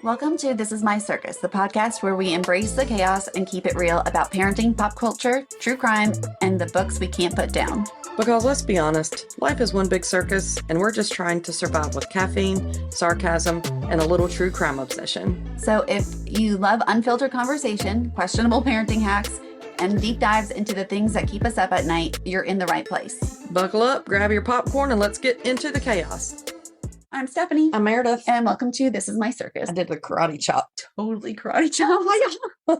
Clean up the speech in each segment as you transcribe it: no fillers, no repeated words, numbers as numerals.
Welcome to This Is My Circus, the podcast where we embrace the chaos and keep it real about parenting, pop culture, true crime, and the books we can't put down. Because let's be honest, life is one big circus, and we're just trying to survive with caffeine, sarcasm, and a little true crime obsession. So if you love unfiltered conversation, questionable parenting hacks, and deep dives into the things that keep us up at night, you're in the right place. Buckle up, grab your popcorn, and let's get into the chaos. I'm Stefanie. I'm Meredith. And welcome to This Is My Circus. I did the karate chop. Totally karate chop. Oh my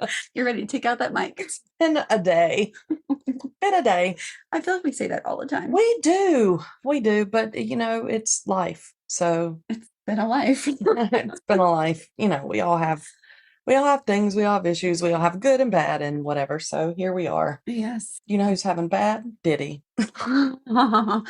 God. You're ready to take out that mic. In a day. In a day. I feel like we say that all the time. We do. But, it's life. So It's been a life. It's been a life. We all have things. We all have issues. We all have good and bad and whatever. So here we are. Yes. You know who's having bad? Diddy. You know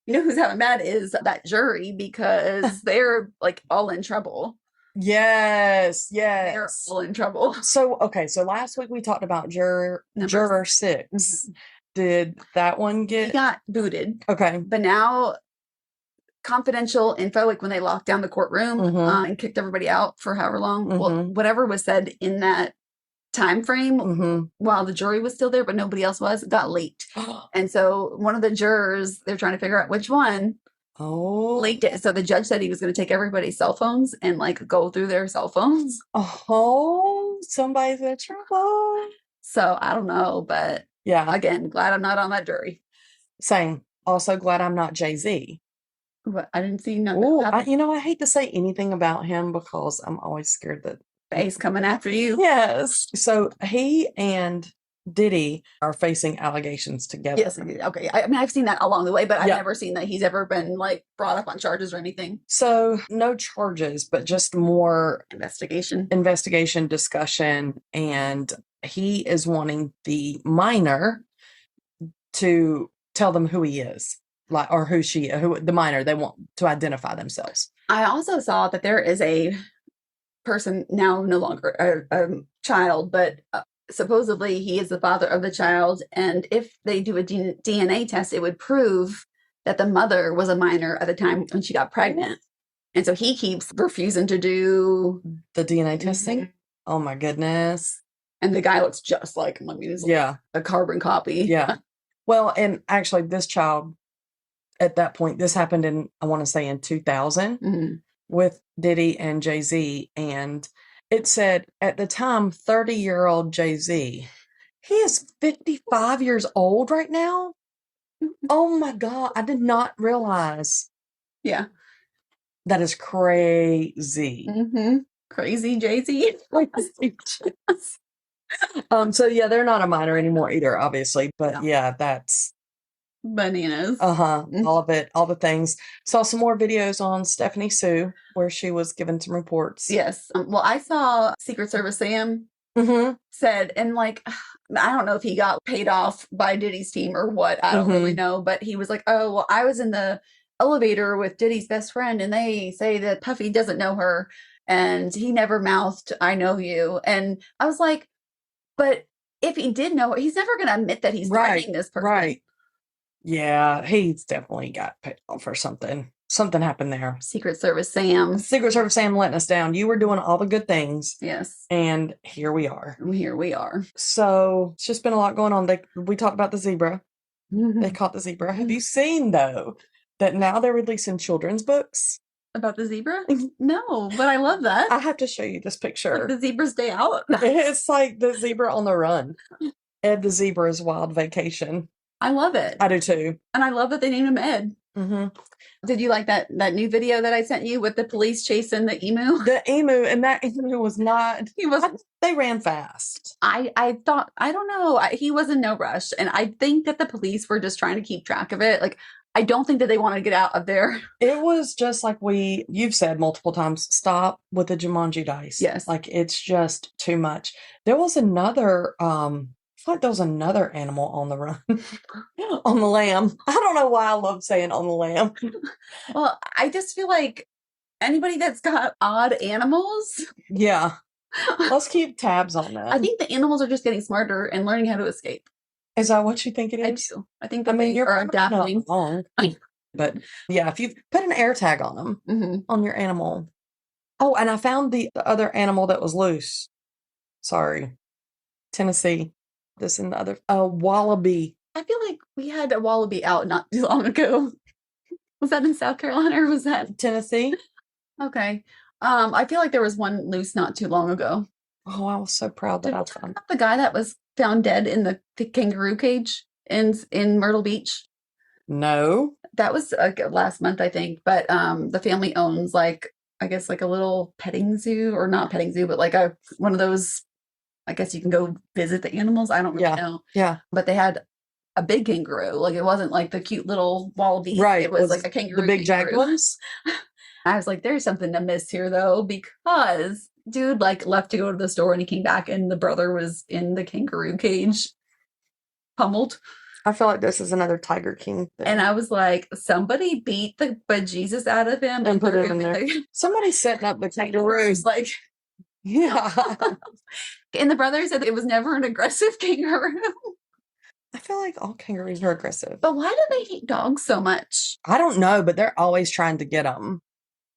who's having bad is that jury because they're like all in trouble. Yes. They're all in trouble. So last week we talked about juror 6. Mm-hmm. Did that one He get... got booted. Okay. But now confidential info, like when they locked down the courtroom and kicked everybody out for however long, well, whatever was said in that time frame while the jury was still there, but nobody else was, got leaked. And so one of the jurors, they're trying to figure out which one leaked it. So the judge said he was going to take everybody's cell phones and like go through their cell phones. Oh, somebody's in trouble. So I don't know, but yeah, again, glad I'm not on that jury. Same. Also glad I'm not Jay-Z. But I didn't see none. I hate to say anything about him because I'm always scared that face coming after you. Yes. So he and Diddy are facing allegations together. Yes. Okay. I mean, I've seen that along the way, but I've never seen that he's ever been like brought up on charges or anything. So no charges, but just more investigation, discussion. And he is wanting the minor to tell them who he is. Or who the minor, they want to identify themselves. I also saw that there is a person now no longer a child, but supposedly he is the father of the child. And if they do a DNA test, it would prove that the mother was a minor at the time when she got pregnant. And so he keeps refusing to do the DNA testing. Oh my goodness. And the guy looks just like him. I mean, he's a carbon copy. Yeah. Well, and actually this child, at that point, this happened in 2000 with Diddy and Jay-Z. And it said at the time, 30-year-old Jay-Z, he is 55 years old right now. Oh my God. I did not realize. Yeah. That is crazy. Crazy Jay-Z. So yeah, they're not a minor anymore either, obviously. But yeah, that's bananas. All of it, all the things. Saw some more videos on Stefanie Sue where she was given some reports. Yes. Well, I saw Secret Service Sam said, and like, I don't know if he got paid off by Diddy's team or what. I don't really know. But he was like, oh, well, I was in the elevator with Diddy's best friend and they say that Puffy doesn't know her and he never mouthed, I know you. And I was like, but if he did know her, he's never going to admit that he's threatening this person. Right. Yeah, he's definitely got paid off for something. Something happened there. Secret Service Sam letting us down. You were doing all the good things. Yes. And here we are. So it's just been a lot going on. We talked about the zebra. They caught the zebra. Have you seen, though, that now they're releasing children's books? About the zebra? No, but I love that. I have to show you this picture. Like the zebra's day out. It's like the zebra on the run. Ed the Zebra's Wild Vacation. I love it. I do too. And I love that they named him Ed. Did you like that new video that I sent you with the police chasing the emu? The emu, and that emu was not... They ran fast. I thought, I don't know. He was in no rush. And I think that the police were just trying to keep track of it. Like, I don't think that they wanted to get out of there. It was just like you've said multiple times, stop with the Jumanji dice. Yes. Like, it's just too much. There was another... like there was another animal on the run. On the lamb. I don't know why I love saying on the lamb. Well, I just feel like anybody that's got odd animals. Yeah. Let's keep tabs on that. I think the animals are just getting smarter and learning how to escape. Is that what you think it is? I do. I think that they are adapting. But yeah, if you put an air tag on them, on your animal, Oh, and I found the other animal that was loose. Sorry. Tennessee. This and the other. A wallaby. I feel like we had a wallaby out not too long ago. Was that in South Carolina or was that Tennessee? Okay. I feel like there was one loose not too long ago. Oh, I was so proud that I found the guy that was found dead in the kangaroo cage in Myrtle Beach. No. That was last month, I think. But the family owns like I guess like a little petting zoo, or not petting zoo, but like one of those. I guess you can go visit the animals. I don't really know. Yeah. But they had a big kangaroo. Like it wasn't like the cute little wallaby. Right. It was like a kangaroo. The big jagged ones. I was like, there's something to miss here though, because dude like left to go to the store and he came back and the brother was in the kangaroo cage, pummeled. I feel like this is another Tiger King thing. And I was like, somebody beat the bejesus out of him and put it in there. Somebody's setting up the kangaroos. Like, yeah. And the brother said it was never an aggressive kangaroo. I feel like all kangaroos are aggressive. But why do they hate dogs so much? I don't know, but they're always trying to get them.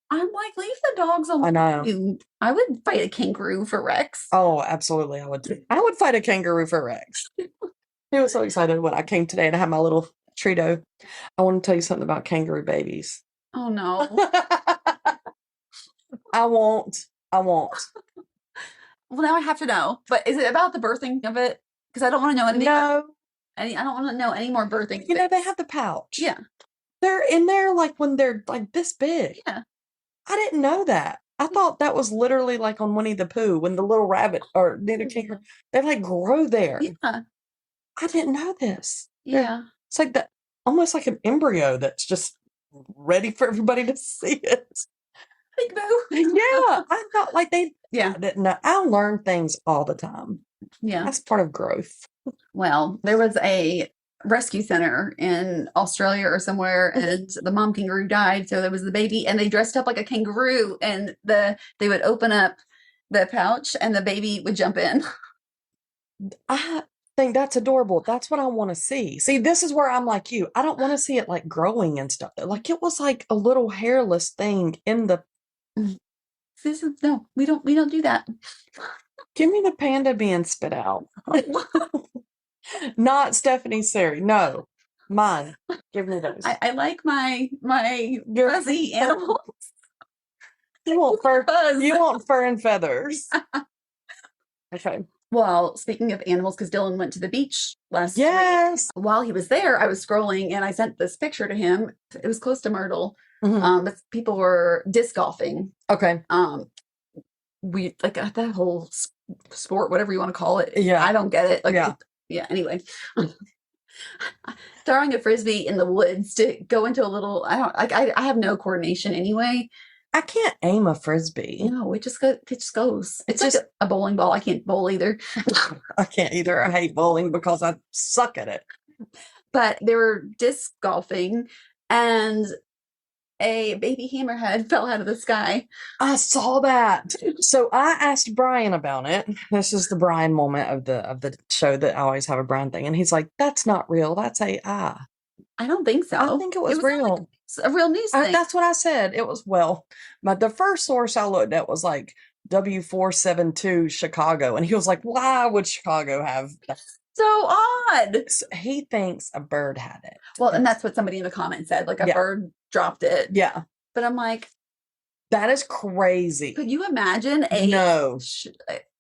I'm like, leave the dogs alone. I know. I would fight a kangaroo for Rex. Oh, absolutely. I would fight a kangaroo for Rex. He was so excited when I came today and I had my little treato. I want to tell you something about kangaroo babies. Oh, no. I won't. Well, now I have to know. But is it about the birthing of it? Because I don't want to know anything. No. I don't want to know any more birthing. You know, they have the pouch. Yeah. They're in there like when they're like this big. Yeah. I didn't know that. I thought that was literally like on Winnie the Pooh when the little rabbit or the kangaroo, they like grow there. Yeah. I didn't know this. Yeah. It's like that, almost like an embryo that's just ready for everybody to see it. Big boo. Yeah. I thought like I didn't know. I learn things all the time. Yeah. That's part of growth. Well, there was a rescue center in Australia or somewhere, and the mom kangaroo died. So there was the baby, and they dressed up like a kangaroo, and they would open up the pouch, and the baby would jump in. I think that's adorable. That's what I want to see. See, this is where I'm like you. I don't want to see it like growing and stuff. Like it was like a little hairless thing in the. No, we don't do that. Give me the panda being spit out. Not Stefanie Sari. No, mine. Give me those. I like my fuzzy animals. You want fur. You want fur and feathers. Okay. Well, speaking of animals, because Dylan went to the beach last week. While he was there, I was scrolling and I sent this picture to him. It was close to Myrtle. Mm-hmm. But people were disc golfing. Okay. We like that whole sport, whatever you want to call it. Yeah. I don't get it. Like, yeah. Anyway, throwing a frisbee in the woods to go into a little. I have no coordination anyway. I can't aim a frisbee. No, it just goes. It's just like a bowling ball. I can't bowl either. I can't either. I hate bowling because I suck at it. But they were disc golfing, and a baby hammerhead fell out of the sky. I saw that. So I asked Brian about it. This is the Brian moment of the show that I always have a Brian thing, and he's like, "That's not real. That's AI." I don't think so. I think it was real. Like a real news thing. That's what I said. It was, but the first source I looked at was like W472 Chicago. And he was like, why would Chicago have that? So odd. So he thinks a bird had it. Well, and that's what somebody in the comments said, like a bird dropped it. Yeah. But I'm like, that is crazy. Could you imagine No.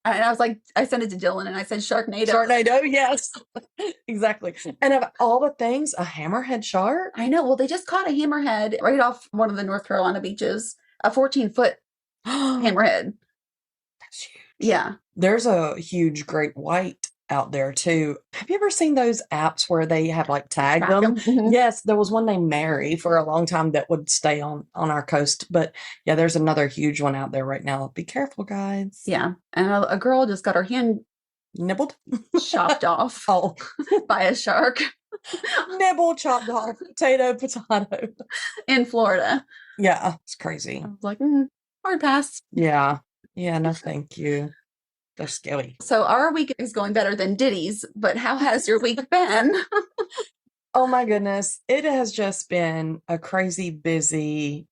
And I was like, I sent it to Dylan and I said Sharknado. Sharknado, yes. Exactly. And of all the things, a hammerhead shark? I know. Well, they just caught a hammerhead right off one of the North Carolina beaches, a 14-foot hammerhead. That's huge. Yeah. There's a huge great white out there too. Have you ever seen those apps where they have like tagged them? Mm-hmm. Yes, there was one named Mary for a long time that would stay on our coast. But yeah, there's another huge one out there right now. Be careful, guys. Yeah. And a girl just got her hand nibbled, chopped off by a shark. Nibble, chopped off, potato in Florida. Yeah, it's crazy. I was like, hard pass. Yeah, no, thank you. They're scary. So our week is going better than Diddy's, but how has your week been? Oh my goodness. It has just been a crazy busy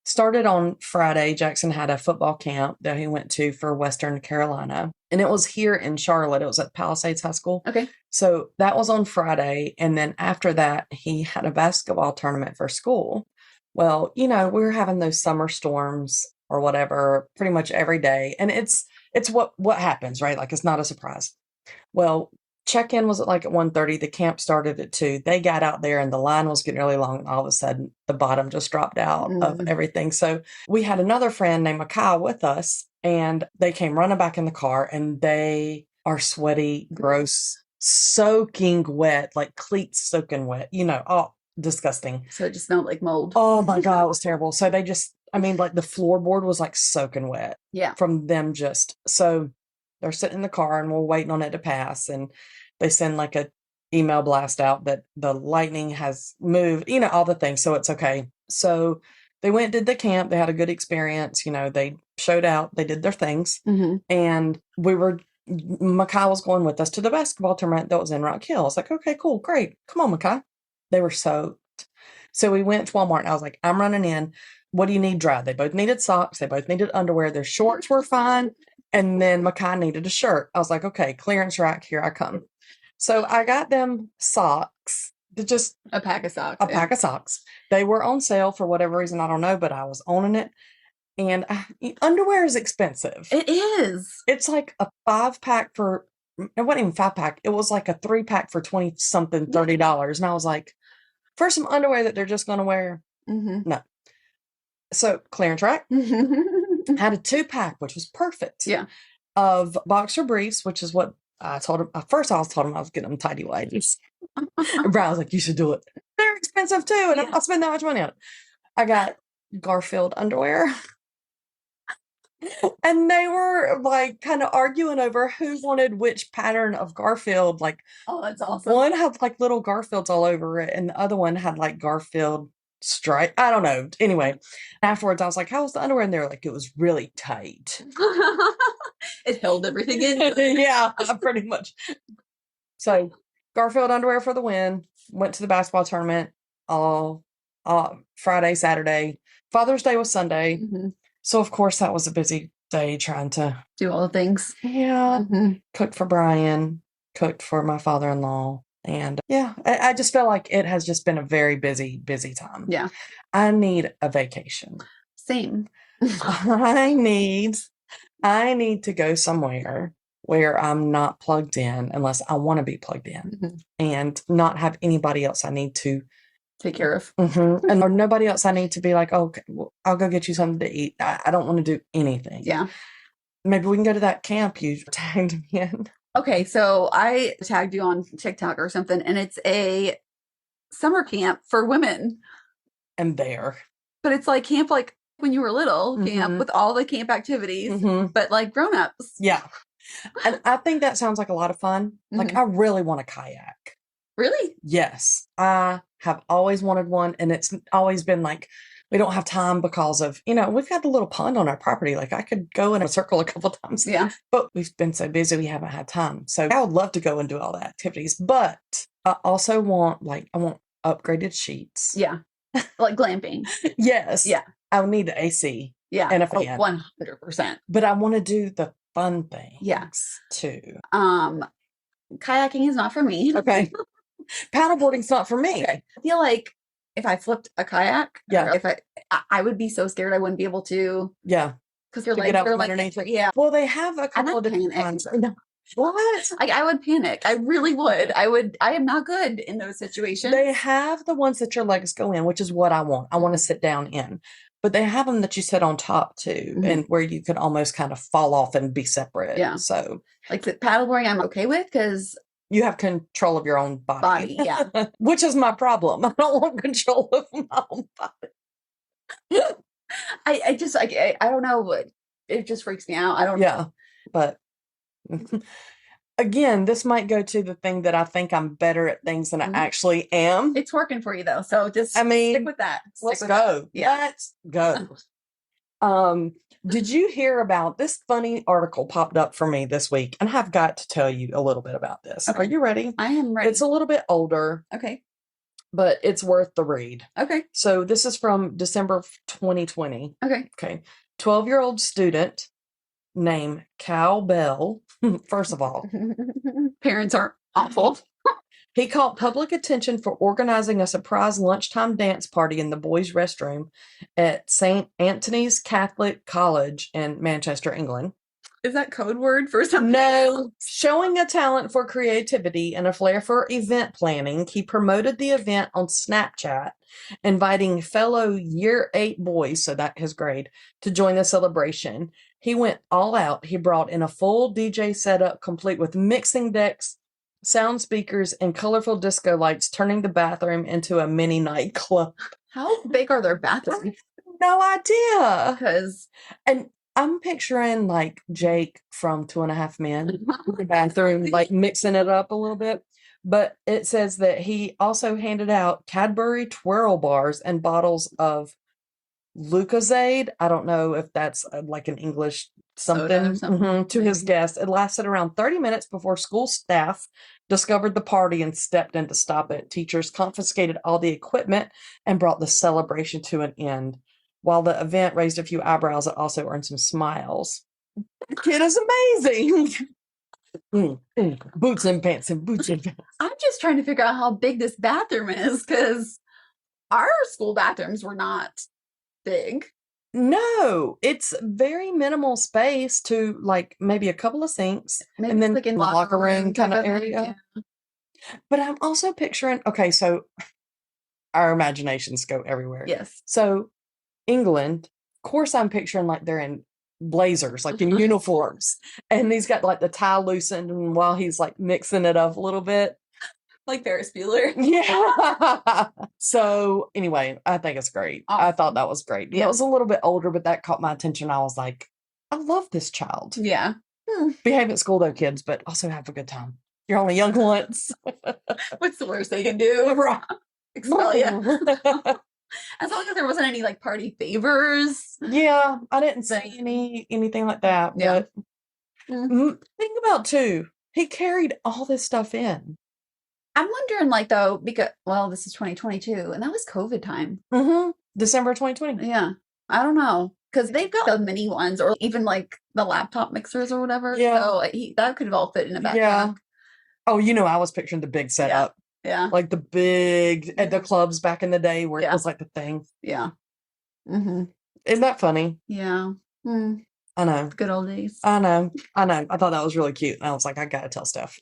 Started on Friday. Jackson had a football camp that he went to for Western Carolina. And it was here in Charlotte. It was at Palisades High School. Okay. So that was on Friday. And then after that, he had a basketball tournament for school. Well, we were having those summer storms or whatever pretty much every day. And it's what happens, right? Like, it's not a surprise. Well, check-in was at 1:30. The camp started at 2. They got out there and the line was getting really long. And all of a sudden, the bottom just dropped out of everything. So we had another friend named Makai with us, and they came running back in the car, and they are sweaty, gross, soaking wet, like cleats soaking wet, all disgusting. So it just smelled like mold. Oh my God, it was terrible. So they just, the floorboard was soaking wet. Yeah. From them so they're sitting in the car and we're waiting on it to pass. And they send a email blast out that the lightning has moved, all the things. So it's okay. So they went, did the camp. They had a good experience. They showed out, they did their things. Mm-hmm. And Makai was going with us to the basketball tournament that was in Rock Hill. I was like, okay, cool, great. Come on, Makai. They were soaked. So we went to Walmart and I was like, I'm running in. What do you need dry? They both needed socks. They both needed underwear. Their shorts were fine. And then Makai needed a shirt. I was like, okay, clearance rack, here I come. So I got them socks. Just a pack of socks. A pack of socks. They were on sale for whatever reason, I don't know, but I was owning it. And underwear is expensive. It is. It's like a 5-pack for, it wasn't even 5-pack. It was like a 3-pack for $20-something, $30. And I was like, for some underwear that they're just going to wear, no. So clearance rack. Had a 2-pack, which was perfect. Yeah. Of boxer briefs, which is what I told him. First, I told him I was getting them tidy whities. And Brian was like, you should do it. They're expensive too. And I'll spend that much money on it. I got Garfield underwear. And they were kind of arguing over who wanted which pattern of Garfield. Oh, that's awesome. One had little Garfields all over it, and the other one had Garfield stripe. I don't know. Anyway, afterwards I was like, how was the underwear? And they were like, it was really tight. It held everything in. Yeah, pretty much. So Garfield underwear for the win. Went to the basketball tournament all Friday, Saturday. Father's Day was Sunday. Mm-hmm. So of course that was a busy day trying to do all the things. Yeah. Mm-hmm. Cooked for Brian, cooked for my father-in-law. And yeah, I just feel like it has just been a very busy, busy time. Yeah. I need a vacation. Same. I need to go somewhere where I'm not plugged in unless I want to be plugged in and not have anybody else I need to take care of. And or nobody else I need to be like, oh, okay, well, I'll go get you something to eat. I don't want to do anything. Yeah. Maybe we can go to that camp you tagged me in. Okay, so I tagged you on TikTok or something, and it's a summer camp for women. And there. But it's camp when you were little, camp with all the camp activities, but grown-ups. Yeah. And I think that sounds like a lot of fun. I really want a kayak. Really? Yes. I have always wanted one, and it's always been we don't have time because of, we've got the little pond on our property. I could go in a circle a couple times. Yeah. But we've been so busy, we haven't had time. So I would love to go and do all the activities. But I also want, I want upgraded sheets. Yeah. Glamping. Yes. Yeah. I would need the AC. Yeah. And a fan. 100%. But I want to do the fun things. Yes. Too. Kayaking is not for me. Okay. Paddleboarding's not for me. Okay. I feel like if I flipped a kayak, if I would be so scared I wouldn't be able to. Yeah. Because your legs are underneath. Yeah. Well, they have a couple of different kinds. No. What? I would panic. I really would. I am not good in those situations. They have the ones that your legs go in, which is what I want. I want to sit down in. But they have them that you sit on top too, and where you could almost kind of fall off and be separate. Yeah. So the paddleboarding I'm okay with because you have control of your own body. Yeah. Which is my problem. I don't want control of my own body. I just I don't know. It just freaks me out. I don't know. But again, this might go to the thing that I think I'm better at things than I actually am. It's working for you though. So just stick with that. Let's go. Yeah. Let's go. Did you hear about this funny article popped up for me this week? And I've got to tell you a little bit about this. Okay. Are you ready? I am ready. It's a little bit older. Okay. but it's worth the read. Okay. So this is from December 2020. Okay. 12-year-old student named Cal Bell, first of all. Parents are awful. He caught public attention for organizing a surprise lunchtime dance party in the boys' restroom at St. Anthony's Catholic College in Manchester, England. Is that code word for something? No. Showing a talent for creativity and a flair for event planning, he promoted the event on Snapchat, inviting fellow year 8 boys, so that his grade, to join the celebration. He went all out. He brought in a full DJ setup complete with mixing decks, sound speakers, and colorful disco lights, turning the bathroom into a mini nightclub. How big are their bathrooms? No idea. And I'm picturing like Jake from 2.5 Men in the bathroom, like mixing it up a little bit. But it says that he also handed out Cadbury twirl bars and bottles of Lucozade. I don't know if that's like an English something, to his guests. It lasted around 30 minutes before school staff discovered the party and stepped in to stop it. Teachers confiscated all the equipment and brought the celebration to an end. While the event raised a few eyebrows, it also earned some smiles. The kid is amazing. Boots and pants and boots and pants. I'm just trying to figure out how big this bathroom is, because our school bathrooms were not big. No, it's very minimal space to like maybe a couple of sinks, maybe and then like in locker room kind of area. Yeah. But I'm also picturing, okay, so our imaginations go everywhere. Yes. So England, of course, I'm picturing like they're in blazers, like in uniforms, and he's got like the tie loosened, and while he's like mixing it up a little bit. Like Ferris Bueller. Yeah. So anyway, I think it's great. Awesome. I thought that was great. Yeah. It was a little bit older, but that caught my attention. I was like, I love this child. Yeah. Behave at school though, kids, but also have a good time. You're only young once. What's the worst they can do? Expel you. As long as there wasn't any like party favors. Yeah, I didn't see anything like that. Yeah. But think about too, he carried all this stuff in. I'm wondering, like, though, because, well, this is 2022, and that was COVID time. December 2020. Yeah. I don't know. Because they've got the mini ones, or even, like, the laptop mixers or whatever. Yeah. So that could have all fit in a backpack. Yeah. Oh, I was picturing the big setup. Yeah. Like the big, at the clubs back in the day where it was like the thing. Yeah. Isn't that funny? Yeah. I know. Good old days. I know. I thought that was really cute. And I was like, I gotta tell Steph.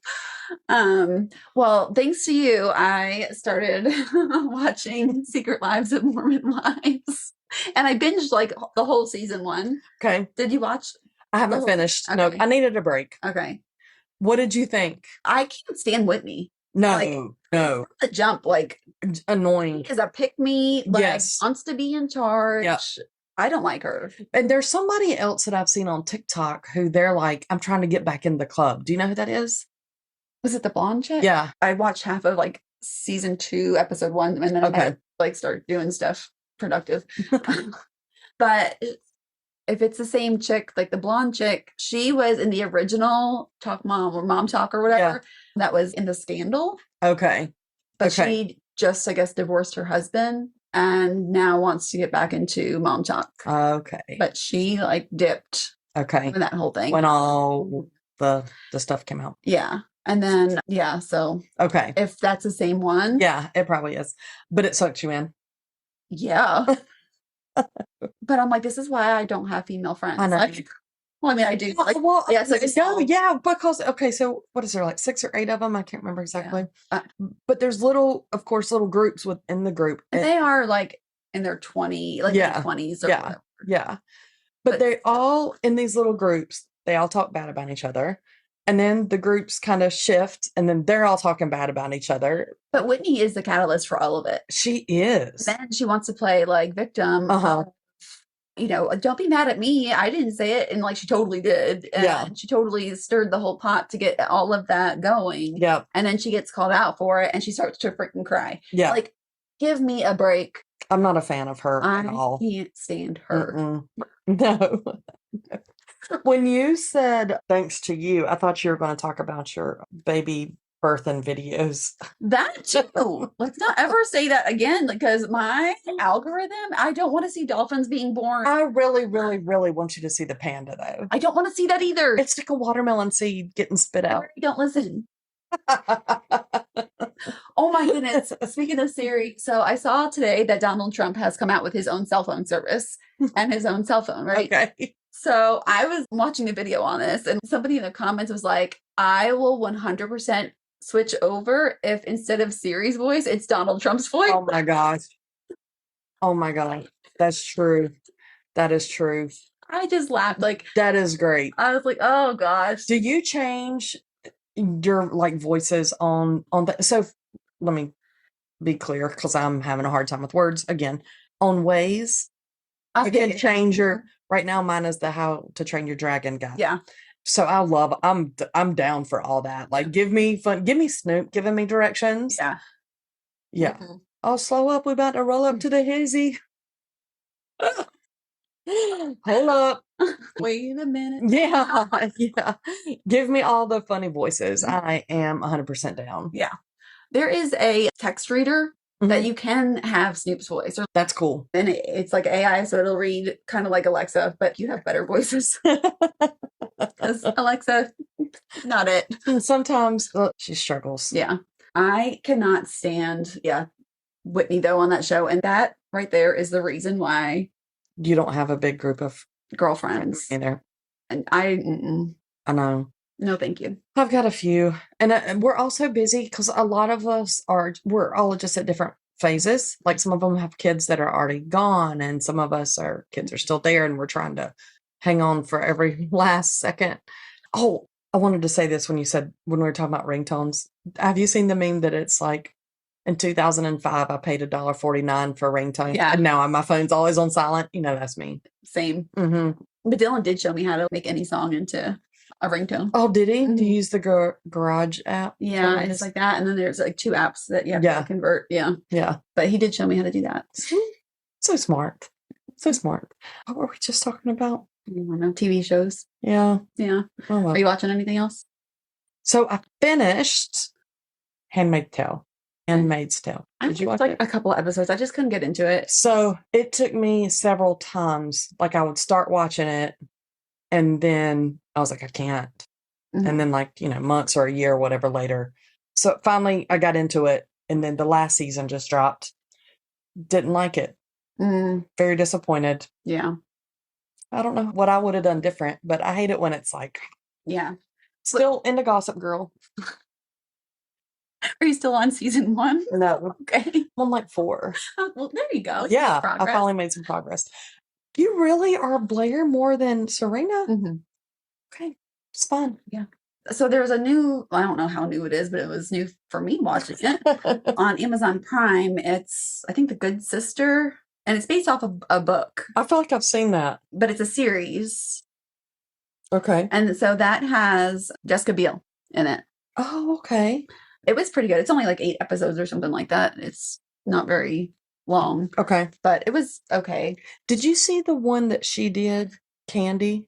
Well, thanks to you, I started watching Secret Lives of Mormon Wives. And I binged like the whole season 1. Okay. Did you watch? I haven't finished. Okay. No, I needed a break. Okay. What did you think? I can't stand Whitney. No. The jump, like annoying. Is a pick me, like wants to be in charge. Yep. I don't like her. And there's somebody else that I've seen on TikTok who they're like, I'm trying to get back in the club. Do you know who that is? Was it the blonde chick? Yeah. I watched half of like season 2, episode 1, and then I had, like start doing stuff productive. But if it's the same chick, like the blonde chick, she was in the original Talk Mom or Mom Talk or whatever that was in the Scandal. Okay. But she just, I guess, divorced her husband and now wants to get back into Mom Talk. Okay. But she like dipped. Okay. In that whole thing. When all the stuff came out. Yeah. And then, so. Okay. If that's the same one. Yeah, it probably is. But it sucks you in. Yeah. But I'm like, this is why I don't have female friends. I know. Like, well, I mean, I do. Like, because, so what is there, like 6 or 8 of them? I can't remember exactly. Yeah. But there's little groups within the group. And they are like in their 20s or whatever. Yeah. But they all, in these little groups, they all talk bad about each other. And then the groups kind of shift, and then they're all talking bad about each other. But Whitney is the catalyst for all of it. She is. And then she wants to play like victim. Don't be mad at me. I didn't say it. And like she totally did. And she totally stirred the whole pot to get all of that going. Yeah. And then she gets called out for it and she starts to freaking cry. Yeah. Like, give me a break. I'm not a fan of her at all. I can't stand her. No. When you said thanks to you, I thought you were going to talk about your baby birthing videos. That too. Let's not ever say that again, because my algorithm, I don't want to see dolphins being born. I really, really, really want you to see the panda, though. I don't want to see that either. It's like a watermelon seed getting spit out. Don't listen. Oh my goodness. Speaking of Siri, so I saw today that Donald Trump has come out with his own cell phone service and his own cell phone, right? Okay. So I was watching a video on this, and somebody in the comments was like, I will 100% switch over if instead of Siri's voice, it's Donald Trump's voice. Oh my gosh. Oh my God. That's true. That is true. I just laughed. Like, that is great. I was like, oh gosh. Do you change your like voices on the, so let me be clear, because I'm having a hard time with words again. On Waze, you can change your, right now mine is the How to Train Your Dragon guy. Yeah. So I'm down for all that. Like, give me Snoop giving me directions. Yeah. Yeah. Mm-hmm. I'll slow up. We're about to roll up to the hazy. Hold up. Wait a minute. Yeah. Yeah. Give me all the funny voices. I am 100% down. Yeah. There is a text reader that you can have Snoop's voice. That's cool. And it's like AI, so it'll read kind of like Alexa, but you have better voices. Because Alexa, not it. And sometimes she struggles. Yeah. I cannot stand, Whitney, though, on that show. And that right there is the reason why you don't have a big group of girlfriends either. And I know. No, thank you. I've got a few. And we're also busy because a lot of us we're all just at different phases. Like, some of them have kids that are already gone, and some of us, our kids are still there, and we're trying to hang on for every last second. Oh, I wanted to say this when we were talking about ringtones. Have you seen the meme that it's like, in 2005, I paid $1.49 for a ringtone. Yeah. And now my phone's always on silent. You know, that's me. Same. Mm-hmm. But Dylan did show me how to make any song into a ringtone. Oh, did he? Mm-hmm. Do you use the Garage app? Yeah, it's like that. And then there's like 2 apps that you have to convert. Yeah. Yeah. But he did show me how to do that. So smart. So smart. What were we just talking about? I don't know. TV shows. Yeah. Yeah. Oh, well. Are you watching anything else? So I finished Handmaid's Tale. Did you watch like it? A couple of episodes. I just couldn't get into it. So it took me several times. Like, I would start watching it, and then I was like, I can't. Mm-hmm. And then, like, months or a year or whatever later. So finally I got into it, and then the last season just dropped. Didn't like it. Very disappointed. Yeah. I don't know what I would have done different, but I hate it when it's like, still into Gossip Girl. Are you still on season 1? No. Okay. I'm on like 4. Oh, well, there you go. Yeah. I finally made some progress. You really are Blair more than Serena? Mm-hmm. Okay. It's fun. Yeah. So there's a new, I don't know how new it is, but it was new for me watching it on Amazon Prime. It's, I think, The Good Sister, and it's based off of a book. I feel like I've seen that. But it's a series. Okay. And so that has Jessica Biel in it. Oh, okay. It was pretty good. It's only like 8 episodes or something like that. It's not very long. Okay. But it was okay. Did you see the one that she did, Candy?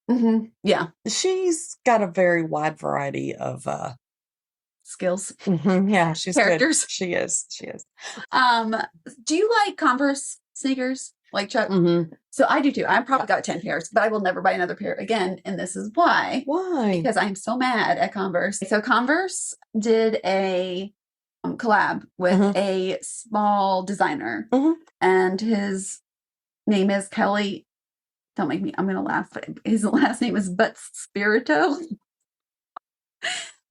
Mm-hmm. Yeah. She's got a very wide variety of skills. Mm-hmm. Yeah, she's characters. Good. She is. Do you like Converse sneakers? Like Chuck? Mm-hmm. So I do too. I probably got 10 pairs, but I will never buy another pair again. And this is why. Why? Because I'm so mad at Converse. So Converse did a collab with a small designer, and his name is Kelly. Don't make me, I'm going to laugh. But his last name is Spirito.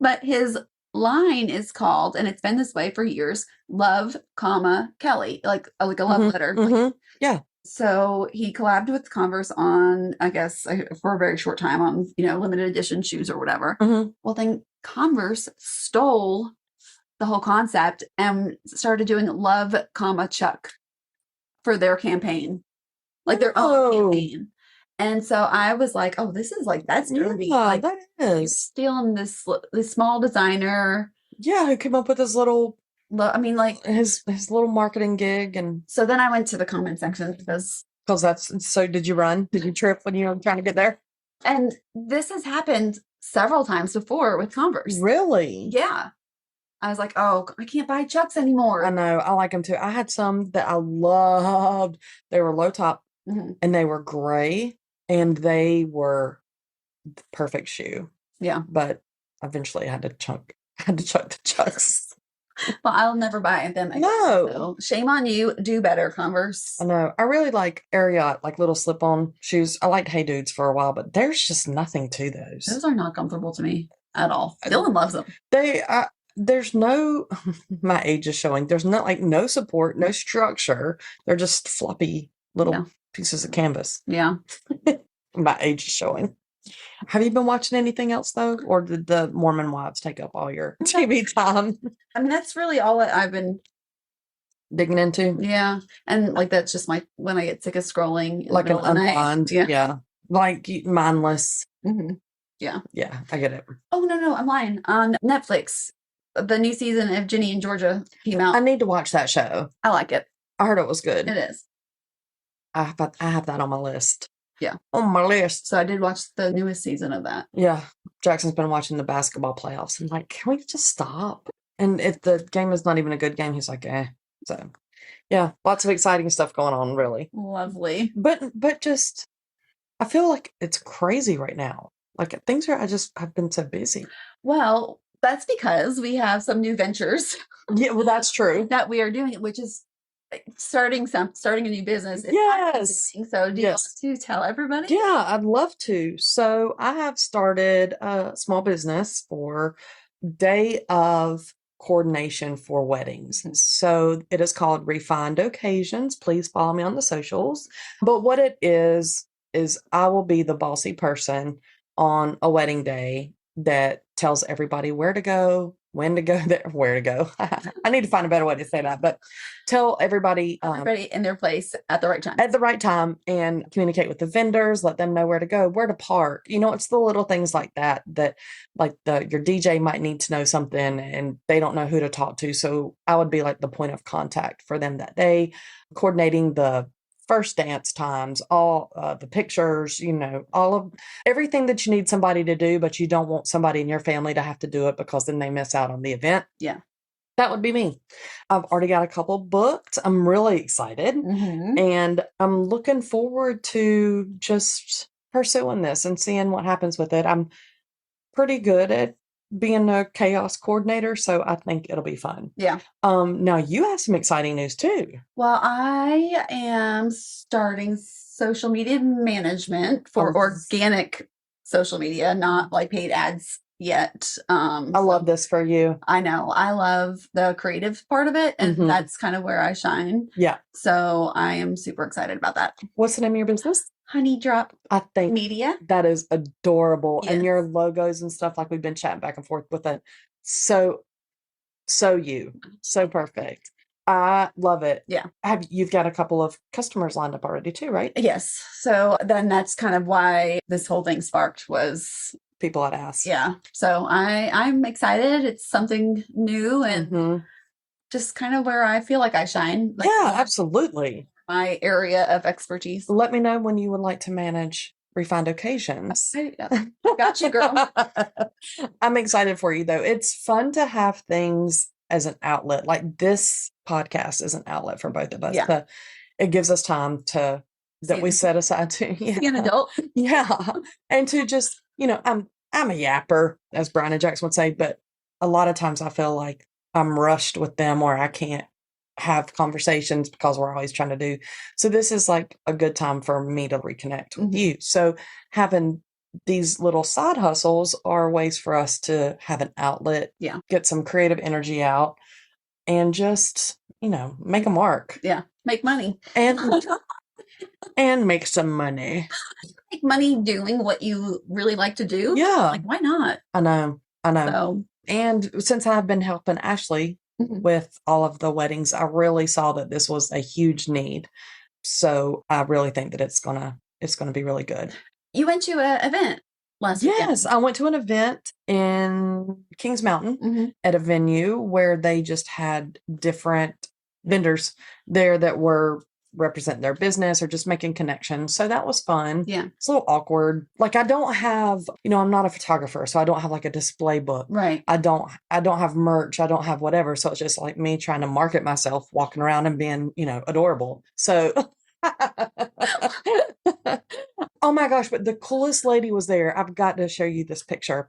But his line is called, and it's been this way for years, Love, Kelly, like a love letter. Like, yeah. So he collabed with Converse on, I guess, for a very short time on, limited edition shoes or whatever. Well, then Converse stole the whole concept and started doing Love, Chuck for their campaign, like their own campaign. And so I was like, oh, this is like, that's dirty. Yeah, like, that is. Stealing this small designer. Yeah, who came up with his little, like his little marketing gig. And so then I went to the comment section because did you run? Did you trip when you were trying to get there? And this has happened several times before with Converse. Really? Yeah. I was like, oh, I can't buy Chucks anymore. I know. I like them too. I had some that I loved. They were low top and they were gray and they were the perfect shoe. Yeah. But eventually I had to chuck the Chucks. Well, I'll never buy them again. No. So shame on you. Do better, Converse. I know. I really like Ariat, like little slip-on shoes. I liked Hey Dudes for a while, but there's just nothing to those. Those are not comfortable to me at all. Dylan loves them. There's no, my age is showing. There's no support, no structure. They're just floppy little pieces of canvas. Yeah. My age is showing. Have you been watching anything else though? Or did the Mormon Wives take up all your TV time? I mean, that's really all that I've been digging into. Yeah. And like, that's just when I get sick of scrolling. Like an unwind. Yeah. Like mindless. Yeah. Yeah. I get it. Oh, no. I'm lying. On Netflix, the new season of Ginny and Georgia came out. I need to watch that show. I like it. I heard it was good. It is. I have that on my list. Yeah. On my list. So I did watch the newest season of that. Yeah. Jackson's been watching the basketball playoffs. I'm like, can we just stop? And if the game is not even a good game, he's like, eh. So, yeah. Lots of exciting stuff going on, really. Lovely. But just, I feel like it's crazy right now. Like things are, I've been so busy. Well, that's because we have some new ventures. Yeah, well, that's true. That we are doing, which is starting a new business. Yes. So do you want to tell everybody? Yeah, I'd love to. So I have started a small business for day of coordination for weddings. So it is called Refined Occasions. Please follow me on the socials. But what it is I will be the bossy person on a wedding day that tells everybody where to go, when to go, where to go. I need to find a better way to say that, but tell everybody in their place at the right time. At the right time, and communicate with the vendors, let them know where to go, where to park. You know, it's the little things like that like your DJ might need to know something and they don't know who to talk to. So I would be like the point of contact for them that day, coordinating the first dance times, all the pictures, you know, all of everything that you need somebody to do, but you don't want somebody in your family to have to do it because then they miss out on the event. Yeah. That would be me. I've already got a couple booked. I'm really excited. And I'm looking forward to just pursuing this and seeing what happens with it. I'm pretty good at being a chaos coordinator, so I think it'll be fun. Yeah. Now you have some exciting news too. Well, I am starting social media management for organic social media, not like paid ads yet. I love this for you. I know. I love the creative part of it, and that's kind of where I shine. Yeah. So I am super excited about that. What's the name of your business? Honey Drop I think Media. That is adorable. Yes. And your logos and stuff, like we've been chatting back and forth with it. So perfect. I love it. Yeah. You've got a couple of customers lined up already too, right? Yes. So then that's kind of why this whole thing sparked was people I'd ask. Yeah. So I'm excited. It's something new and just kind of where I feel like I shine. Like, yeah, absolutely. My area of expertise. Let me know when you would like to manage Refined Occasions. I got you, girl. I'm excited for you, though. It's fun to have things as an outlet. Like this podcast is an outlet for both of us. Yeah. It gives us time that we set aside to be an adult. Yeah. And to just, you know, I'm a yapper, as Brian and Jackson would say, but a lot of times I feel like I'm rushed with them or I can't have conversations because we're always trying to do. So this is like a good time for me to reconnect with you. So having these little side hustles are ways for us to have an outlet, get some creative energy out and just, you know, make a mark. Yeah. Make money. And make some money. Make money doing what you really like to do. Yeah. Like, why not? I know. So. And since I've been helping Ashley with all of the weddings, I really saw that this was a huge need. So I really think that it's gonna be really good. You went to an event last weekend. Yes, I went to an event in Kings Mountain at a venue where they just had different vendors there that were representing their business or just making connections. So that was fun. Yeah. It's a little awkward. Like I don't have, I'm not a photographer, so I don't have like a display book. Right. I don't have merch. I don't have whatever. So it's just like me trying to market myself, walking around and being, adorable. So oh my gosh, but the coolest lady was there. I've got to show you this picture.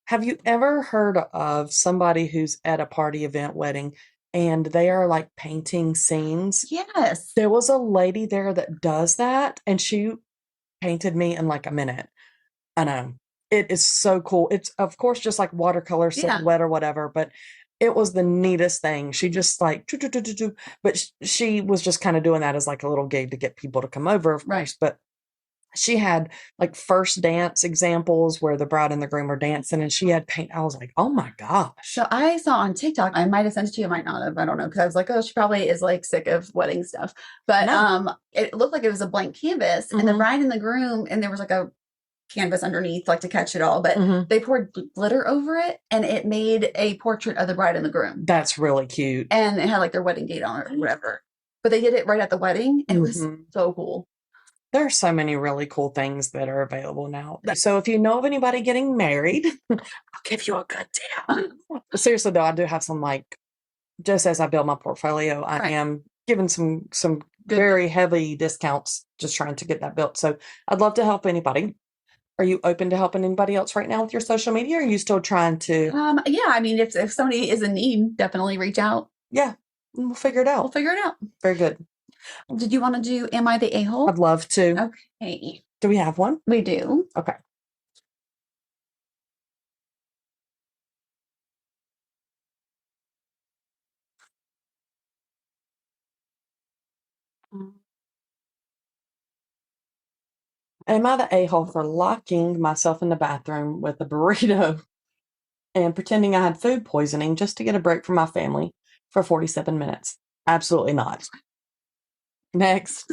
Have you ever heard of somebody who's at a party, event, wedding, and they are like painting scenes? Yes. There was a lady there that does that, and she painted me in like a minute. I know. It is so cool. It's, of course, just like watercolor silhouette or whatever, but it was the neatest thing. She just like, but she was just kind of doing that as like a little gig to get people to come over, of course. But she had like first dance examples where the bride and the groom were dancing, and she had paint. I was like, oh my gosh. So I saw on TikTok, I might have sent it to you, I might not have, I don't know. Cause I was like, oh, she probably is like sick of wedding stuff. But it looked like it was a blank canvas and the bride and the groom, and there was like a canvas underneath, like to catch it all, but they poured glitter over it and it made a portrait of the bride and the groom. That's really cute. And it had like their wedding date on it or whatever. But they did it right at the wedding. And it was so cool. There are so many really cool things that are available now. So if you know of anybody getting married, I'll give you a good deal. Seriously though, I do have some, like, just as I build my portfolio, I am giving some very heavy discounts, just trying to get that built. So I'd love to help anybody. Are you open to helping anybody else right now with your social media? Or are you still trying to? Yeah, I mean, if somebody is in need, definitely reach out. Yeah, we'll figure it out. Very good. Did you want to do Am I the A-hole? I'd love to. Okay. Do we have one? We do. Okay. Am I the a-hole for locking myself in the bathroom with a burrito and pretending I had food poisoning just to get a break from my family for 47 minutes? Absolutely not. Next.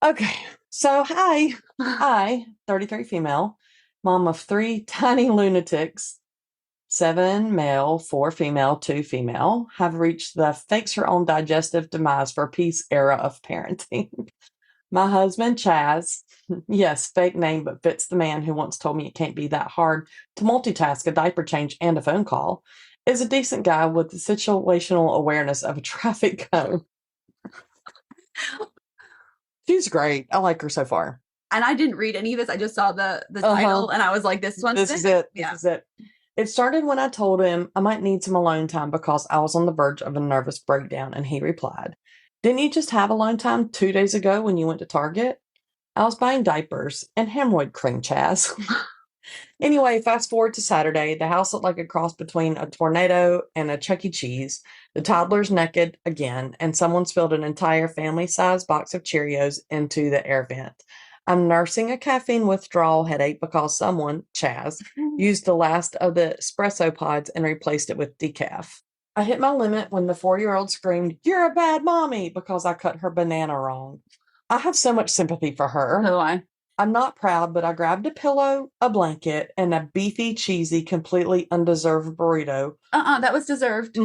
Okay. So, hi. I, 33 female, mom of 3 tiny lunatics, 7 male, 4 female, 2 female, have reached the fakes her own digestive demise for peace era of parenting. My husband, Chaz, yes, fake name, but fits the man who once told me it can't be that hard to multitask a diaper change and a phone call, is a decent guy with the situational awareness of a traffic cone. She's great. I like her so far. And I didn't read any of this. I just saw the title and I was like, this is it. This is it. It started when I told him I might need some alone time because I was on the verge of a nervous breakdown, and he replied, "Didn't you just have alone time 2 days ago when you went to Target?" I was buying diapers and hemorrhoid cream, Chaz. Anyway, fast forward to Saturday. The house looked like a cross between a tornado and a Chuck E. Cheese. The toddler's naked again, and someone spilled an entire family-sized box of Cheerios into the air vent. I'm nursing a caffeine withdrawal headache because someone, Chaz, used the last of the espresso pods and replaced it with decaf. I hit my limit when the 4-year-old screamed, "You're a bad mommy," because I cut her banana wrong. I have so much sympathy for her. So do I. I'm not proud, but I grabbed a pillow, a blanket, and a beefy, cheesy, completely undeserved burrito. That was deserved.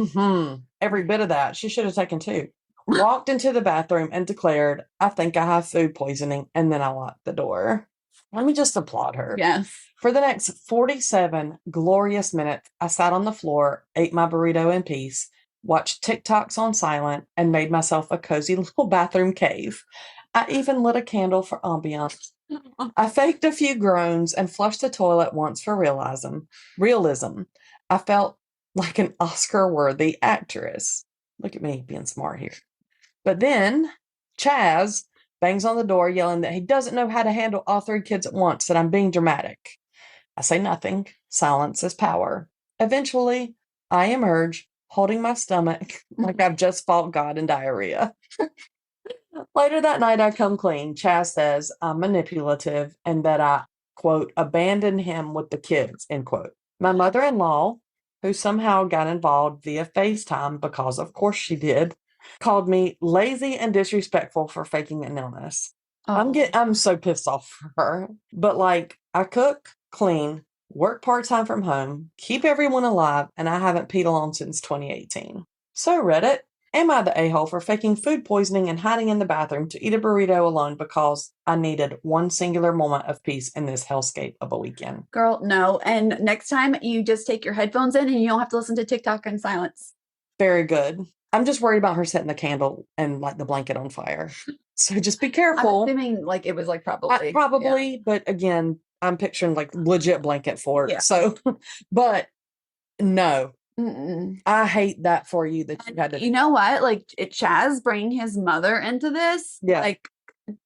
Every bit of that. She should have taken 2. Walked into the bathroom and declared, "I think I have food poisoning," and then I locked the door. Let me just applaud her. Yes. For the next 47 glorious minutes, I sat on the floor, ate my burrito in peace, watched TikToks on silent, and made myself a cozy little bathroom cave. I even lit a candle for ambiance. I faked a few groans and flushed the toilet once for realism. I felt like an Oscar-worthy actress. Look at me being smart here. But then Chaz bangs on the door, yelling that he doesn't know how to handle all 3 kids at once, that I'm being dramatic. I say nothing. Silence is power. Eventually, I emerge, holding my stomach like I've just fought God in diarrhea. Later that night, I come clean. Chaz says I'm manipulative and that I, quote, abandoned him with the kids, end quote. My mother-in-law, who somehow got involved via FaceTime, because of course she did, called me lazy and disrespectful for faking an illness. I'm so pissed off for her. But like, I cook, clean, work part-time from home, keep everyone alive, and I haven't peed alone since 2018. So Reddit, Am I the a-hole for faking food poisoning and hiding in the bathroom to eat a burrito alone because I needed one singular moment of peace in this hellscape of a weekend? Girl, no. And next time you just take your headphones in and you don't have to listen to TikTok in silence. Very good. I'm just worried about her setting the candle and like the blanket on fire. So just be careful. I'm assuming like it was like probably. Yeah. But again, I'm picturing like legit blanket fort. Yeah. So, but no. Mm-mm. I hate that for you that you had to. You know what? Like Chaz bringing his mother into this. Yeah. Like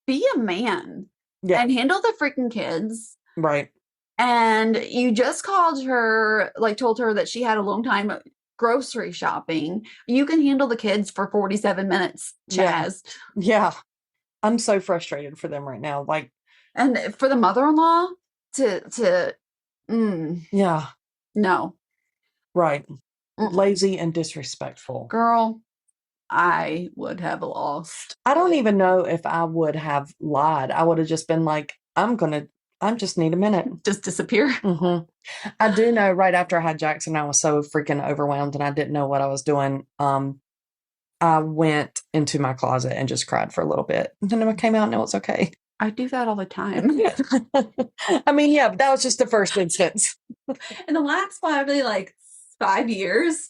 be a man. Yeah. And handle the freaking kids. Right. And you just called her, like told her that she had a long time grocery shopping. You can handle the kids for 47 minutes, Chaz. Yeah. I'm so frustrated for them right now. Like, and for the mother-in-law yeah. No. Right. Lazy and disrespectful. Girl, I would have lost. I don't even know if I would have lied. I would have just been like, I just need a minute. Just disappear. Mm-hmm. I do know right after I had Jackson, I was so freaking overwhelmed and I didn't know what I was doing. I went into my closet and just cried for a little bit. And then I came out and it was okay. I do that all the time. I mean, yeah, but that was just the first instance. In the last probably like 5 years,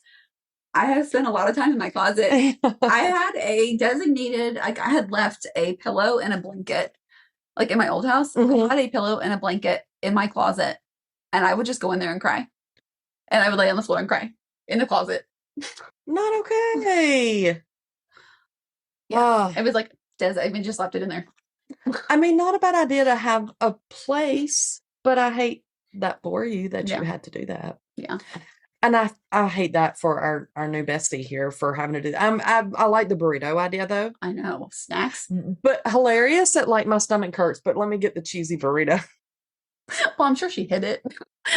I have spent a lot of time in my closet. I had a designated, like I had left a pillow and a blanket, like in my old house. Mm-hmm. I had a pillow and a blanket in my closet, and I would just go in there and cry. And I would lay on the floor and cry in the closet. Not okay. Yeah, it was like, I even just left it in there. I mean, not a bad idea to have a place, but I hate that for you that you had to do that. Yeah. And I hate that for our new bestie here for having to do that. I like the burrito idea though. I know. Snacks. But hilarious that like my stomach hurts, but let me get the cheesy burrito. Well, I'm sure she hit it.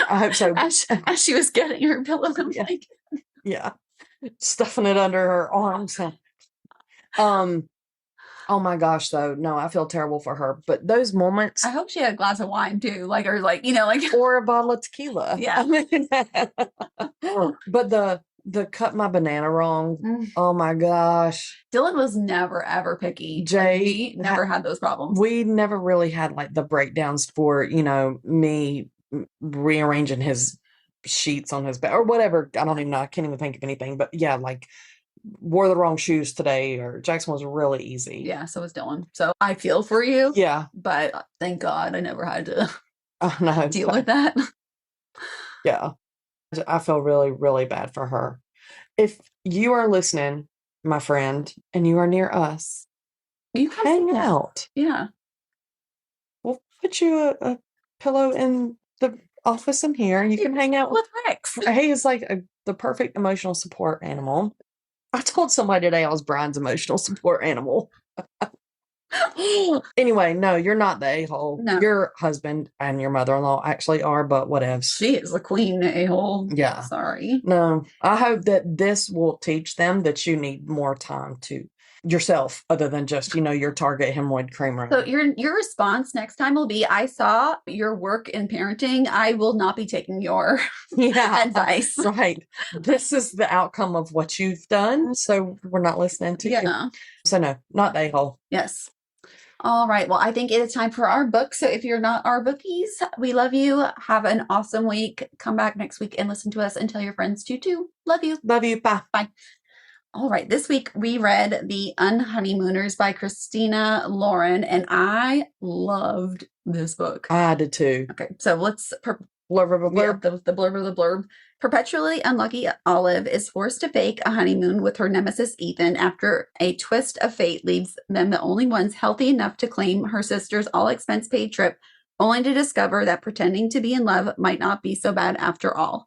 I hope so. As she was getting her pillow and blanket. Yeah. Stuffing it under her arms. Oh my gosh, though. No, I feel terrible for her. But those moments. I hope she had a glass of wine too. Like, or like, or a bottle of tequila. Yeah. But the cut my banana wrong. Oh my gosh. Dylan was never ever picky. Jay never had those problems. We never really had like the breakdowns for, me rearranging his sheets on his bed or whatever. I don't even know. I can't even think of anything. But yeah, like wore the wrong shoes today, or Jackson was really easy. Yeah, so was Dylan. So I feel for you. Yeah. But thank God I never had to deal with that. Yeah. I feel really, really bad for her. If you are listening, my friend, and you are near us, you hang out. Yeah. We'll put you a pillow in the office in here, and you can hang out with Rex. He is like the perfect emotional support animal. I told somebody today I was Brian's emotional support animal. Anyway, no, you're not the a-hole. No. Your husband and your mother-in-law actually are, but whatever. She is the queen a-hole. Yeah. Sorry. No, I hope that this will teach them that you need more time to yourself other than just, your Target hemorrhoid creamer. So your response next time will be, I saw your work in parenting. I will not be taking your advice. Right. This is the outcome of what you've done. So we're not listening to you. So no, not a-hole. Yes. All right. Well, I think it is time for our book. So if you're not our bookies, we love you. Have an awesome week. Come back next week and listen to us and tell your friends too. Love you. Love you. Bye. Bye. All right. This week we read The Unhoneymooners by Christina Lauren, and I loved this book. I did too. Okay. So let's blurb. The blurb of the blurb. Perpetually unlucky Olive is forced to fake a honeymoon with her nemesis Ethan after a twist of fate leaves them the only ones healthy enough to claim her sister's all-expense-paid trip, only to discover that pretending to be in love might not be so bad after all.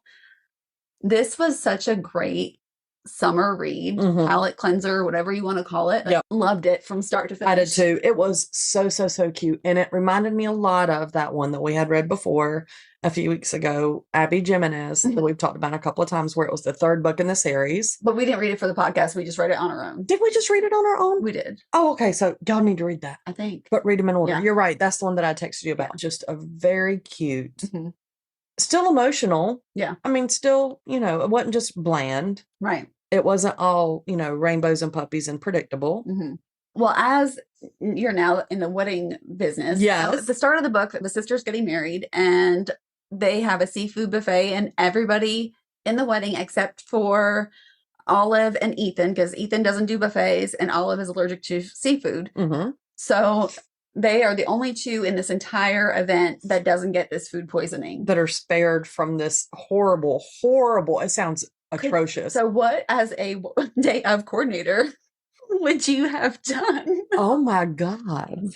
This was such a great summer read, palette cleanser, whatever you want to call it. Yep. Loved it from start to finish. I did too. It was so, so, so cute. And it reminded me a lot of that one that we had read before a few weeks ago, Abby Jimenez, that we've talked about a couple of times, where it was the third book in the series. But we didn't read it for the podcast. We just read it on our own. Did we just read it on our own? We did. Oh, okay. So y'all need to read that. I think. But read them in order. Yeah. You're right. That's the one that I texted you about. Just a very cute, still emotional. Yeah. I mean, still, it wasn't just bland. Right. it wasn't all, rainbows and puppies and predictable. Mm-hmm. Well, as you're now in the wedding business, yes. At the start of the book, the sister's getting married and they have a seafood buffet, and everybody in the wedding except for Olive and Ethan, because Ethan doesn't do buffets and Olive is allergic to seafood. Mm-hmm. So they are the only two in this entire event that doesn't get this food poisoning. That are spared from this horrible, it sounds atrocious. So what, as a day of coordinator, would you have done? Oh my God.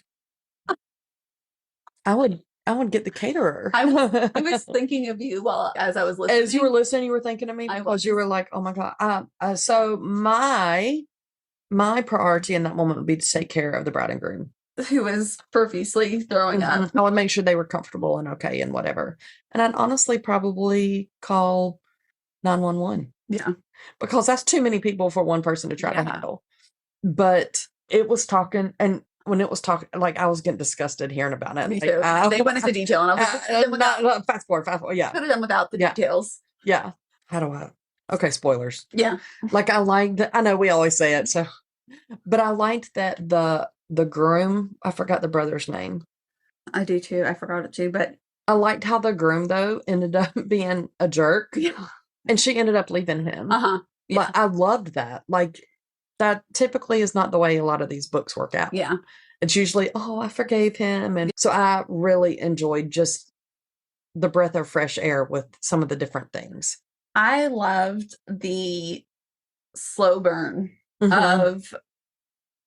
I would get the caterer. I was thinking of you as I was listening. As you were listening, you were thinking of me because you were like, oh my God. So my priority in that moment would be to take care of the bride and groom. Who was profusely throwing up. I would make sure they were comfortable and okay and whatever. And I'd honestly probably call 911. Yeah. Because that's too many people for one person to try to handle. But it was talking, and when it was talking, like I was getting disgusted hearing about it. Me too. They went into detail, and I was like, fast forward. Yeah. Could have done without the details. Yeah. How do I? Okay, spoilers. Yeah. Like I know we always say it, so, but I liked that the groom, I forgot the brother's name. I do too. I forgot it too, but I liked how the groom though ended up being a jerk. Yeah. And she ended up leaving him. Uh-huh. Yeah. But I loved that. Like that typically is not the way a lot of these books work out. Yeah. It's usually, oh, I forgave him. And so I really enjoyed just the breath of fresh air with some of the different things. I loved the slow burn of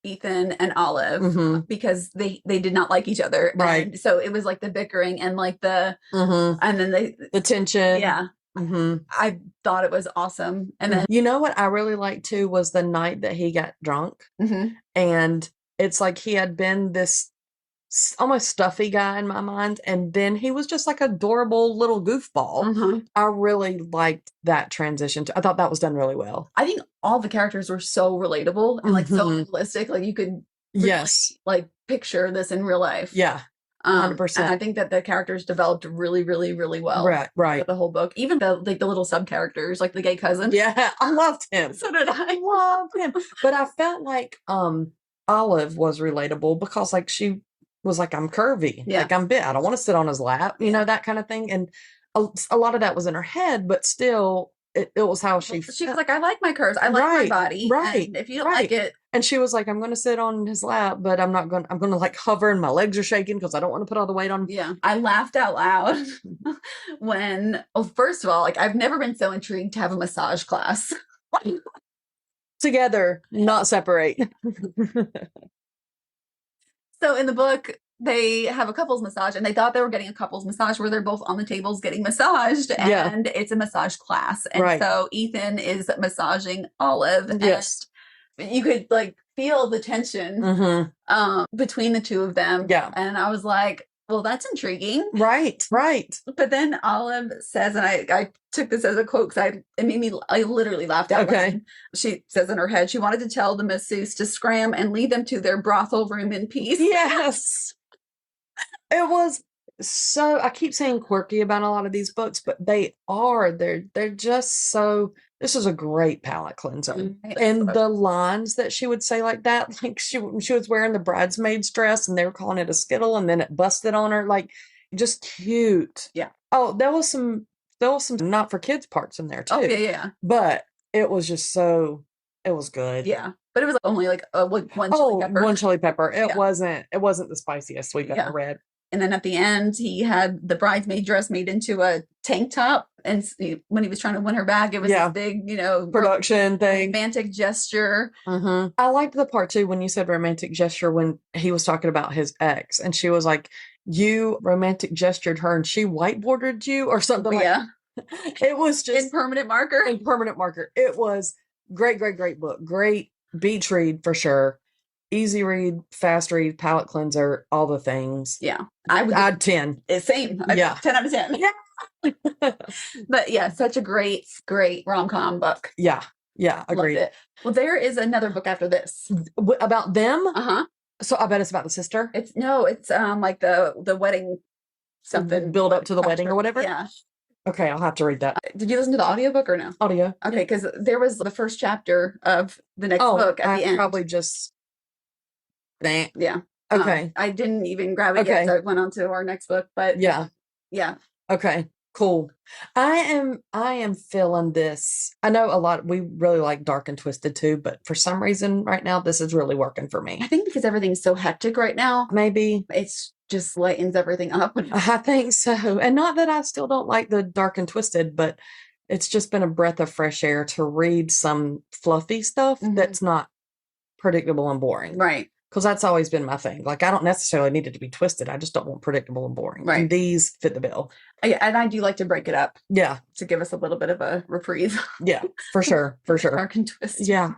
Ethan and Olive because they did not like each other. Right. And so it was like the bickering and like the, and then the tension. Yeah. I thought it was awesome. And then, you know what I really liked too was the night that he got drunk. And it's like he had been this almost stuffy guy in my mind, and then he was just like adorable little goofball. I really liked that transition. I thought that was done really well. I think all the characters were so relatable and like so realistic. Like you could really, like picture this in real life. Yeah. 100%. And I think that the characters developed really, really, really well. Right. The whole book, even the little sub characters, like the gay cousin. Yeah, I loved him. So did I. Loved him. But I felt like Olive was relatable because like she was like, I'm curvy. Yeah. Like I'm big. I don't want to sit on his lap. You know, that kind of thing. And a lot of that was in her head, but still it was how she was like, I like my curves. I like my body. Right. And if you don't like it. And she was like, I'm going to sit on his lap, but I'm going to like hover and my legs are shaking because I don't want to put all the weight on. Yeah. I laughed out loud when, first of all, like I've never been so intrigued to have a massage class. Together, not separate. So in the book, they have a couples massage, and they thought they were getting a couples massage where they're both on the tables getting massaged, and it's a massage class. And so Ethan is massaging Olive, and you could like feel the tension between the two of them. Yeah. And I was like, well, that's intriguing. Right. But then Olive says, and I took this as a quote because I literally laughed out loud. She says in her head, she wanted to tell the masseuse to scram and lead them to their brothel room in peace. Yes. It was so, I keep saying quirky about a lot of these books, but they're just so, this is a great palate cleanser. And the lines that she would say like that, like she was wearing the bridesmaid's dress and they were calling it a skittle and then it busted on her, like just cute. Yeah. Oh, there was some not for kids parts in there too. Oh, yeah. But it was just so, it was good. Yeah. But it was only like one chili pepper. One chili pepper. It wasn't the spiciest we've ever read. And then at the end, he had the bridesmaid dress made into a tank top. And when he was trying to win her back, it was this big, production thing. Romantic gesture. I liked the part too when you said romantic gesture when he was talking about his ex. And she was like, you romantic gestured her and she whiteboarded you or something like that. It was just. In permanent marker. It was great book. Great beach read for sure. Easy read, fast read, palate cleanser, all the things. Yeah. I'd 10. Same. 10 out of 10. Yeah. But yeah, such a great rom-com book. Yeah. Agreed. Loved it. Well, there is another book after this. About them? So I bet it's about the sister? It's like the wedding something. Build up to the wedding or whatever? Yeah. Okay, I'll have to read that. Did you listen to the audiobook or no? Audio. Okay, because there was the first chapter of the next book at the end. Probably just. Yeah. Okay. I didn't even grab it yet, so I went on to our next book, but yeah. Okay, cool. I am feeling this. I know we really like dark and twisted too, but for some reason right now this is really working for me. I think because everything's so hectic right now. Maybe it's just lightens everything up. I think so. And not that I still don't like the dark and twisted, but it's just been a breath of fresh air to read some fluffy stuff that's not predictable and boring. Right. Because that's always been my thing. Like, I don't necessarily need it to be twisted. I just don't want predictable and boring. Right. And these fit the bill. And I do like to break it up. Yeah. To give us a little bit of a reprieve. Yeah, for sure. For sure. Dark and twisted. Yeah.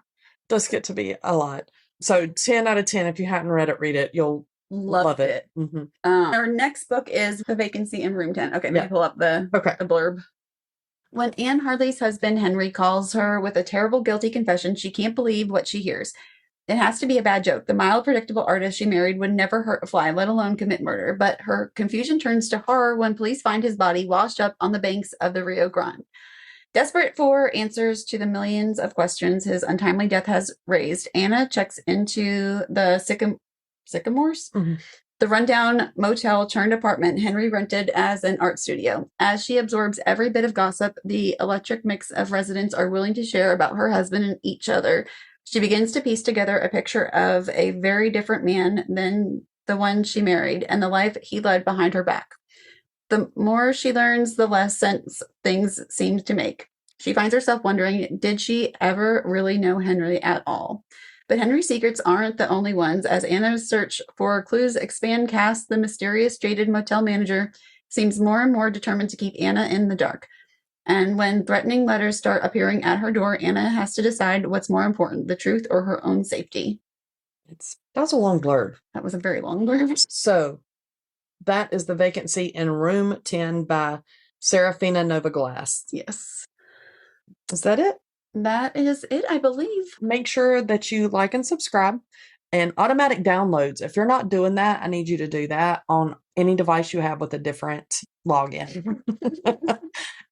Does get to be a lot. So 10 out of 10. If you hadn't read it, read it. You'll love it. Mm-hmm. Our next book is The Vacancy in Room 10. Okay, let me pull up the blurb. When Anne Harley's husband, Henry, calls her with a terrible guilty confession, she can't believe what she hears. It has to be a bad joke. The mild, predictable artist she married would never hurt a fly, let alone commit murder. But her confusion turns to horror when police find his body washed up on the banks of the Rio Grande. Desperate for answers to the millions of questions his untimely death has raised, Anna checks into the Sycamores? Mm-hmm. The rundown motel turned apartment Henry rented as an art studio. As she absorbs every bit of gossip the electric mix of residents are willing to share about her husband and each other, she begins to piece together a picture of a very different man than the one she married and the life he led behind her back. The more she learns, the less sense things seem to make. She finds herself wondering, did she ever really know Henry at all? But Henry's secrets aren't the only ones. As Anna's search for clues expand cast, the mysterious, jaded motel manager seems more and more determined to keep Anna in the dark. And when threatening letters start appearing at her door, Anna has to decide what's more important, the truth or her own safety. That was a long blurb. That was a very long blurb. So that is The Vacancy in Room 10 by Serafina Novaglass. Yes. Is that it? That is it, I believe. Make sure that you like and subscribe. And automatic downloads. If you're not doing that, I need you to do that on any device you have with a different login.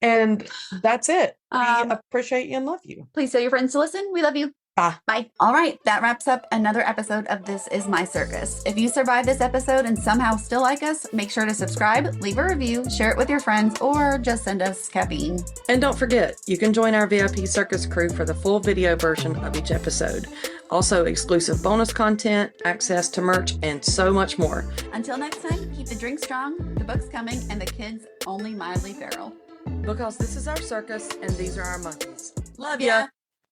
And that's it. We appreciate you and love you. Please tell your friends to listen. We love you. Bye. Bye. All right. That wraps up another episode of This Is My Circus. If you survived this episode and somehow still like us, make sure to subscribe, leave a review, share it with your friends, or just send us caffeine. And don't forget, you can join our VIP circus crew for the full video version of each episode. Also, exclusive bonus content, access to merch, and so much more. Until next time, keep the drink strong, the books coming, and the kids only mildly feral. Because this is our circus, and these are our monkeys. Love ya!